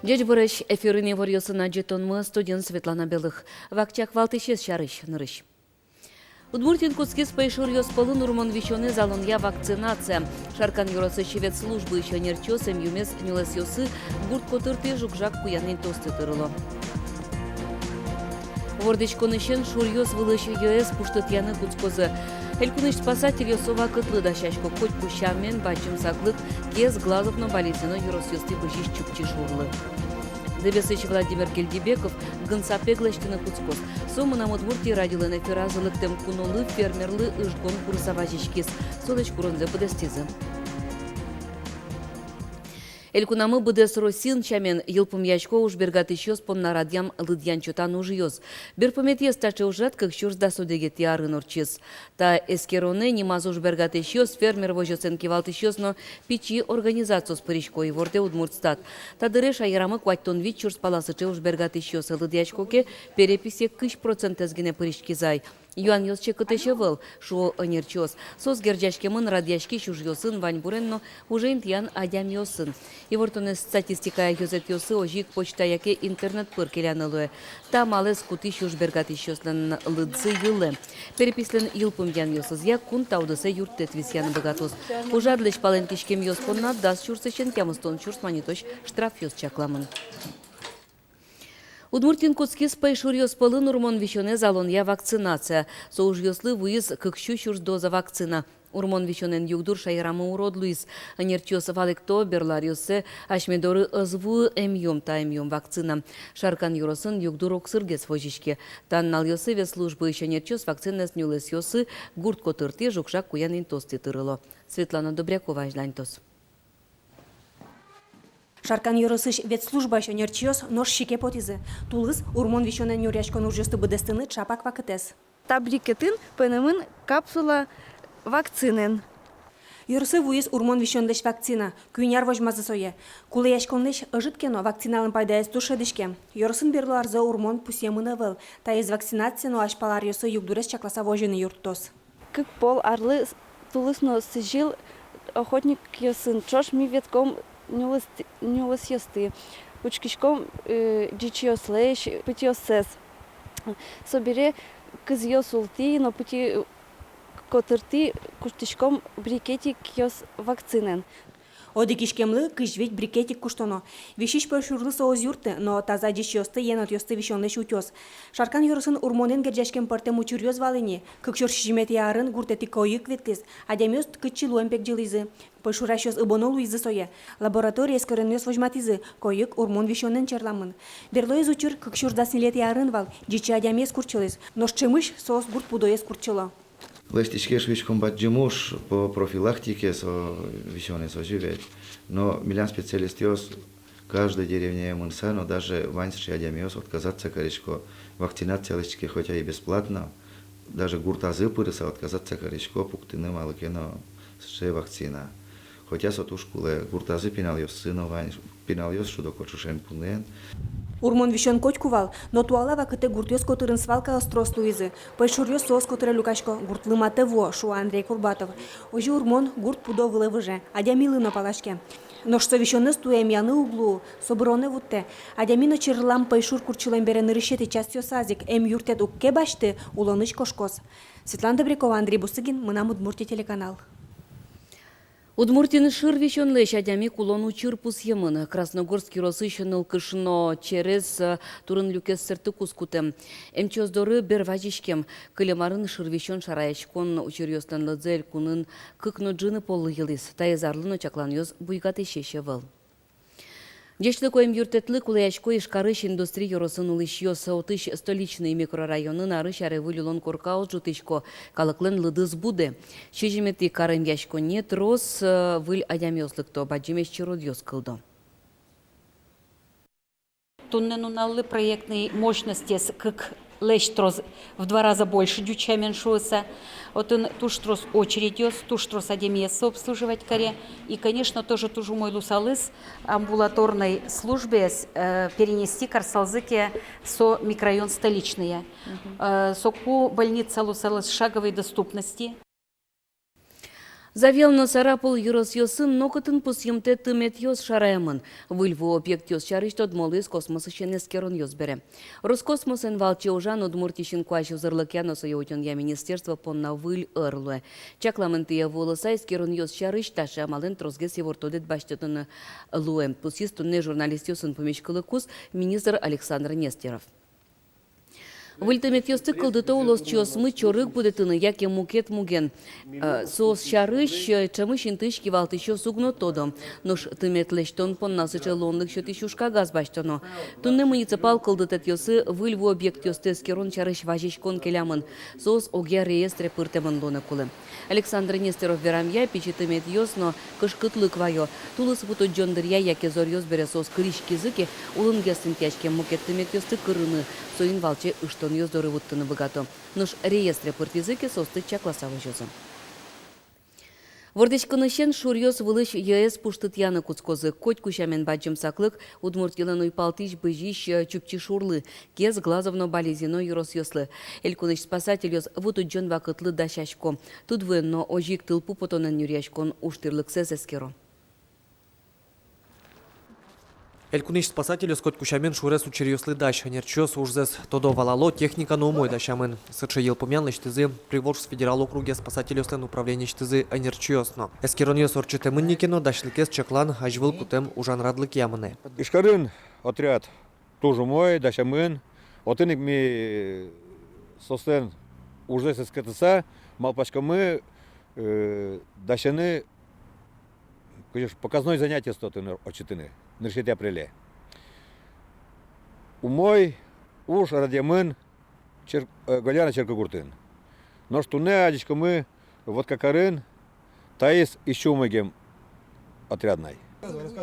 Дядь Борыш эфирыне варьосына жетонмы студент Светлана Белых. Вактяк валтышес шарыш нырыш. Удмуртин кускис пейшур йоспалын урман вещены залонья вакцинация. Шаркан юросы шевет службы еще нерчосем юмес нюлес йосы гурт котырты жукжак куянын тосты тырыло. Вордычконышен шурьёс вылыш ЮС пуштыт яны куцкозы. Элькуныш спасатель йосова кытлы дашашко хоть пущамен бачым саклык кез глазовно болезно юрос йосты быжиш чукчи шурлы. Дебесыч Владимир Гельдибеков гынсапеглаштыны куцкоз. Сомынам Удмуртии радилын эфиразылыктем кунолы фермерлы ыжгон курсаважичкис. Солыч куронзе подестизы. Элькунамы быдес росин чамен елпым ячко уж бергат еще спонна радьям лыдьян чотан ужиоз. Берпомет естаче ужат, как чурзда судеге тиары норчис. Та эскероне немаз уж бергат еще фермер вожесен кивалт еще, но пичи организацию с паричко и ворте Удмуртстат. Та дыреш айрамы кваттон вид чурз паласыче уж бергат еще с лыдьячкоке переписе кыш процентез гене парички зай. Юан йосче кытыше выл, шо нерчос. Сос герджачкемын радьячки чуж йосын вань буренно уже интьян адям йосын. И вот он статистика йозет йосы ожик почта яке интернет пыркелянылуе. Там алес кути чуж бергат йослен лыдзы юле. Перепислен юлпум ян йосыз як кун таудысе юртет висян богатос. Ужадлыч паленкишкем йоспонна дас чурсычен тямыстон чурс маниточ штраф йос чакламын. Удмуртин куцкис пейшур йоспалын урмон вещене залонья вакцинация. Соуж йослы вуиз кыкщу чурс доза вакцина. Урмон вещенен югдур шайрамы урод Луис. Анерчос валекто берлар йосе ашмедоры ызву эмьем та эмьем вакцина. Шаркан юросын югдур оксыргес вожичке. Таннал йосе вес службы еще нерчос вакцинес нюлес йосы гурт котырте жукшак куянин тости тырыло. Светлана Добрякова ажлантос. Шаркан юрысыш ветслужба еще нерчиос нож щеке потизы. Тулыз урмон вещенен нюрячкон ужесты быдестыны чапак вакытес. Табликетін пенемін капсула вакцинен. Юрысы вуиз урмон вещенлеш вакцина. Күйняр вожмазы сое. Кулы яшконлеш ыжыткено вакциналын пайдаяс душедишке. Юрысын берлу арзы урмон пусемыны выл. Та из вакцинацияну ашпалар юсы югдурес чакласа вожыны юрттос. Кык пол арлы тулысно сижил охотник йосын. Чош ми ветком нюлыс йосты. Учкишком дичиослеш пытиосес. Собере кыз йосулти, но пути котырти куштишком брикетик йос вакцинен. Оди кишкемлы кыжвет брикетик куштоно. Вещиш пошурлы сооз юрты, но таза дичиосты енот йосты вещенлеш утёс. Шаркан юрысын урмонен герджашкен пырте мучурьёз валыни. Кыкшур шижимет ярын гуртети койык веткес. Адямёст кычи луэмпек джилизы. Пошурашёс ыбонолу изы сое. Лаборатория скоренёс вожматизы. Койык урмон вещенен черламын. Берлоез учур кыкшур даснилет ярын вал. Дичи адямес курчылыз. Но шчемыш соос гурт пудоес курчыло. Лестичке швичком баджимуш по профилактике со вещеной соживет. Но миллион специалистов каждой деревне Мунса, но даже ваньсши адямиос отказаться корешко. Вакцинация лестичке хотя и бесплатно. Даже гуртазы пырыса отказаться корешко пуктыны малыкено с вакцина. Хотя сотушкуле гуртазы пинальос сыно вань пинальос шудо кочушен пунен. Урмон вещен котькувал, но туалава кыте гуртёс котырын свалка острос луизы. Пойшурьёс соос котыре люкашко гурт лыматы во, шуа Андрей Курбатов. Ожи урмон гурт пудо вылывыже, адямилы на палашке. Но что вещенны стуем яны углу, соброны вутте. Адямино чирлам пойшур курчилем берен решети частью сазик, юртет укке башты, улоныч кошкос. Светлана Добрякова, Андрей Бусыгин, Мынам Удмуртия телеканал. Удмуртин шыр вещенлеш адями кулону чырпус емын. Красногорский росыщеныл кышно через турын люкес сырты кускутем. Эмчоздоры берважишкем. Кылемарын шыр вещен шараячкон учерьёстан лыдзель кунын кыкно джины полы елис. Таезарлыно чакланёз буйгаты шеше выл. Дешлы коем юртетлы кулаячко ишкарыш индустрия юросын улышьё саутыш столичный микрорайоны нарыш аревылюлон коркау жутышко калыклен лыдыз буде. Шижимети карым яшко нет рос выль адямёслыкто баджимеш чиродьёс кылдо. Тунненуналлы проектной мощности как лещтрос в 2 раза больше дюча меньшуется. Вот он туштрос очередёс, туштрос адемес обслуживать коре. И, конечно, тоже тужу мой лусалыс амбулаторной службе перенести карсалзыке со микрорайон столичные. Соку больница лусалыс шаговой доступности. Завелно сарапул юрос йосын нокотын пусьемте тымет йос шараемын. Выльву объект йос шарыш тодмолы из космоса шенескерон йос бере. Роскосмосен валче ужан удмуртищен куаш узырлык яноса йотен я министерство понна выль ырлы. Чакламентыя волоса искерон йос шарыш таша малын трозге севортодет баштетын луэм. Пусистунне журналист йосын помещкылы кус министр Александр Нестеров. Выльтымет йосты кылдыто улос чиосмы чорык будетыны, яке мукет муген. Сос шарыш, чамыш интыш кивалтыщо сугно тодом. Нош тымет лештон поннасыча лонлык счет ищушка газ баштоно. Тунне муниципал кылдытет йосы выльву объект йосты скерон чарыш важичкон келямын. Сос огя реестре пыртемын лоны кулы. Александр Нестеров верамья пичитымет йосно кышкытлык вайо. Тулыс буто джондырья яке зор йос бере сос кыриш кизыки улынге сынтячке мукет тымет йосты кырыны. Соин валче ыштон йоздоры вуттыны богато. Нош реестре пыртизыки состы чакласавы жозы. Вордечкынышен шурьёс вылыш ЕС пуштыт яны куцкозы. Коть кущамен баджым саклык, удмуртилан уйпалтыш быжищ чупчи шурлы, кез глазовно болезино юрос йослы. Элькуныш спасатель йос вуту джон вакытлы дашашко. Тут вынно ожик тылпу потонан нюряшкон уштырлык сесескеро. Элькуниш спасателю скот кущамен шурес учерьёслы даш, нерчёс ужзес тодо валало техника но умой дашамен. Сычы елпомянлы штызы Приволжск федерал округе спасателюслен управление штызы энерчёсно. Эскероньёс орчетемынникено дашлыкес чаклан ажвыл кутем ужан радлык ямыны. Ишкарын отряд тоже мой, дашамен. Отыник ми состен ужзес эскетыса, малпачкамы дашаны показное занятие стотын очетыны. Ныршете апреле. Умой уж радиамен голяна черкогуртын. Но что не адичка мы вот какарын таис еще умегем отрядной.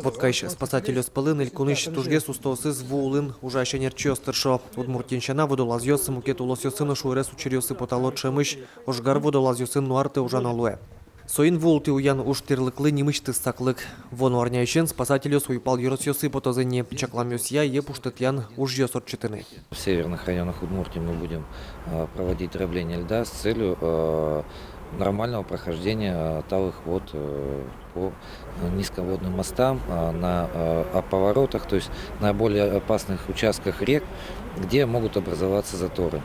Вот кайш спасателю спалын элькуныш тужгес устосыз вуулын ужаще нерчёс тыршо. Удмуртинчана водолазьёсы мукет улосьёсыны шурес учерьёсы потало чемыш, ожгар водолазьёсын нуарты ужан алуэ. Соин вулты уян уштырлыклы немышты саклык. Вон орняйшен спасателю суйпал юросьёсы потозыне чакламёсья е пуштытян ужьёс орчетыны. В северных районах Удмуртии мы будем проводить дробление льда с целью нормального прохождения талых вод по низководным мостам, на поворотах, то есть на более опасных участках рек, где могут образоваться заторы.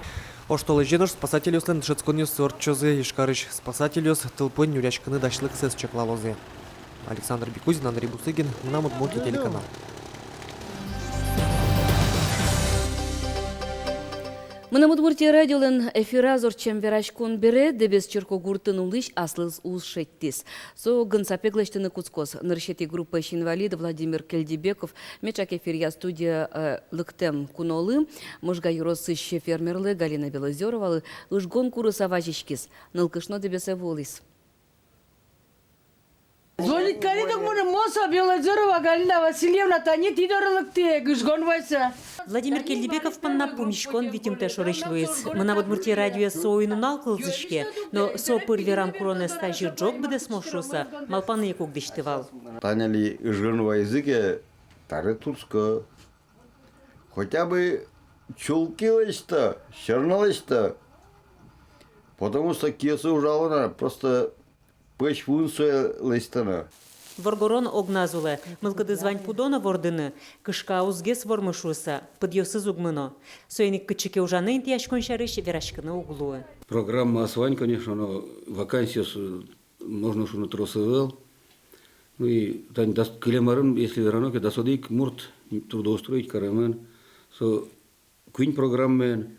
Оштолы женош спасателюслен дшецконьёс орчозы ишкарыш спасателюс тылпын нюрячканы дашлык сес чаклалозы. Александр Бекузин, Андрей Бусыгин, нам Удмуртия телеканал. Мына Удмуртия радиолен эфира зорчем верашкон бере, дебес черкогуртын улыш аслыз уз шеттис. Со гынсапеглештыны куцкос. Ныршети группа инвалид Владимир Кельдибеков, мечак эфирия студия лыктем кунолы, можга юросыщ фермерлы Галина Белозеровалы, ышгон курыса важичкис. Нылкышно дебесе волис. Звонит Калинок муна Моса Белозерова Галина Васильевна Танит идорлыкты гыжгон вайса. Владимир Кельдибеков панна пумишкон витимте шорышлуис. Мына Удмуртия радио соуйну налкылзышке, но со пырверам куроне стажи джок буде смошуса, малпаны якук диштывал. Таняли ижгонова языке тары турско. Хотя бы чулкилась-то, черналась-то. Потому что кесы ужалана просто пэч вунсуя листана. Воргорон огназуле, мылкыды звань пудона вордыны, кышка узгес вормышуса, подъёсы зугмыно. Соеник кычыке ужаны интияшкон шарыш верашкыны углуы. Программа «Асвань», конечно, но вакансия можно шуну тросывал. Ну и килемарын, если вераноке, досудик мурт трудоустроить карамен. Со квинь программен,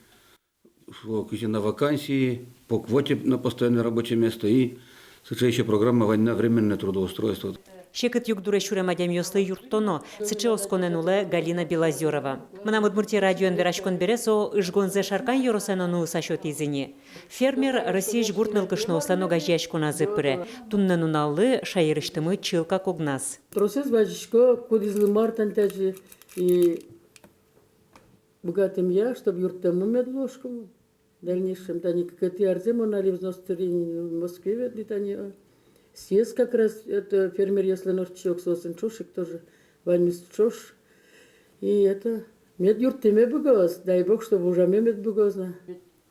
на вакансии, по квоте на постоянное рабочее место и еще программа «Временное трудоустройство». Шекет юг дуре шуре мадям йослы юрттоно, сыче осконенуле Галина Белозерова. Мына Удмуртия радион верашкон бересо ышгонзе шаркан йоросенону сашот изине. Фермер Россия жгурт нылкышно ослано гажьяшкона зыпыре. Тунненуналлы шайырыштымы чылка когнас. Процесс бажишко кудизлы мартан тәжі и богатым я, чтобы юрттаму медложкому. В дальнейшем, тани как арзем, он в Москве, ведь они съезд как раз, это фермер, если норчок, сосен чошек тоже, вальмис чош. И это мед юртеме богоз, дай бог, чтобы уже мед богозна.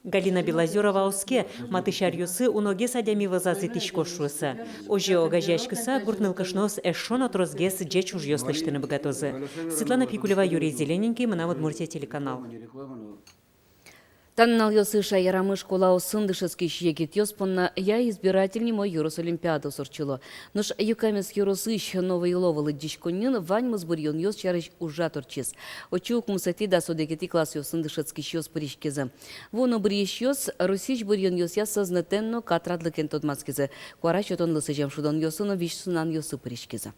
Галина Белозерова оске матышар юсы уноге садями вазазы тишкошусы. Оже огажашкыса гуртнылкышнос эшон отрозгес джеч уж ёслыштыны богатозы. Светлана Пикулева, Юрий Зелененький, Мына Удмуртия телеканал. Таннал йосыша ярамы школа осындышыски шегет йоспонна я избиратель мой Юрос Олимпиада сорчило. Нож юкамес Юросыш новый ловалы дичконин вань мызбурьон йос чарыш ужа торчис. Очук мусати да содегети класс йосындышыцки йос паришкезе. Воно бриш йос русич бурьон йос я сознатенно катрадлыкен тодмацкезе. Куарачотон лысыжем шудон йосыно вишсунан йосы паришкезе.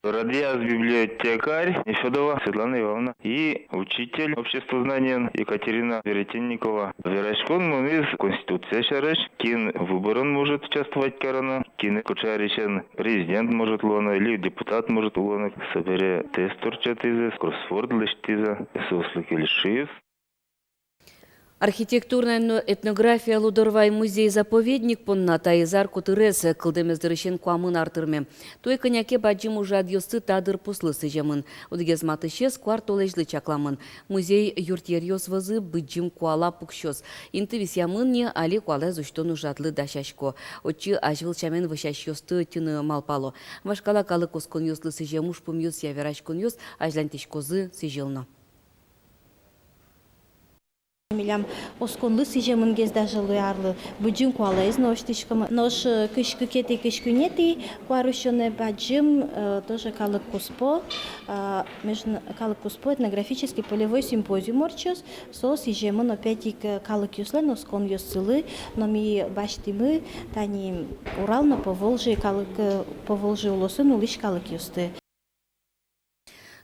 Радиас библиотекарь Нефедова Светлана Ивановна и учитель обществознания Екатерина Веретенникова. Верашкон мы из Конституции шарыш, кин выборон может участвовать карана, кин кучарищен президент может лона или депутат может лона. Собере тест торчат из кроссворд лиштиза, сослики лишив. Архитектурная этнография Лудорвай музей-заповедник понна таизар кутырес кылдемездырышен куамын артырме. Той коняке баджим уже адьосты тадыр пуслысы жемын. Удгез матышес кварт олежлы чакламын. Музей юртьерьос вазы быджим куала пукшос. Инты висямын не али куала зуштон ужатлы дашашко. Очи ажвыл чамен вышащосты тюны малпало. Вашкала калы коскон йослы сыжемуш пумьос яверашкон йос ажлантишкозы сыжелно. Милям осконлы сижемын кезда жылы арлы бүджим куалайыз ноштишкам нош кышкыкети кышкунети куарушоне баджим тоже калык куспо калык куспо этнографический полевой симпозиум орчос со сижемын опять калык юслен оскон юсылы но ми баштимы тани Урал на Поволжье калык Поволжье улосын улиш калык юсты.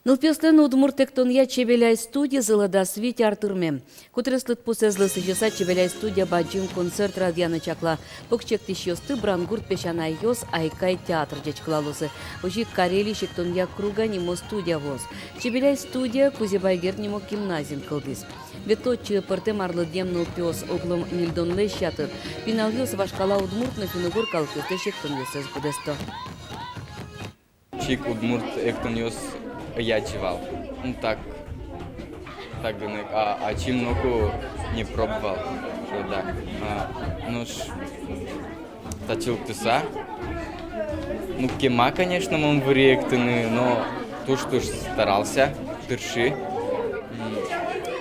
Нылпеслен удмуртектон я чебеляй студия зылада свете артырме. Кутреслыт пусезлы сыжеса чебеляй студия баджим концерт радианы чакла. Покчекти шьосты брангурт пешана йос айкай театр дечклалусы. Ожи карели шектон я круга нимо студия воз. Чебеляй студия кузебайгер нимо гимназим кылдис. Веточи пыртем арлы дем нылпес оглом нильдон лещаты. Пинал йос вашкала удмурт на финугур калкюсте шектон йосез будесто. Чик удмурт эктон йос я чевал. Ну так гынек. А чим ноку не пробовал. Что да. Ну ж тачил тыса. Ну кема, конечно, мон вариектыны, но то, что ж старался, тырши.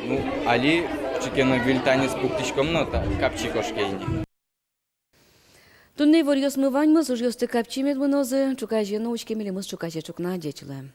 Ну, али чекена вильтане с пуктичком, но так капчикошкейни. Тунней ворьёс мывань мыз уж ёсты капчимет мнозы, чукай же научки милимыз чукай чукна дечилаем.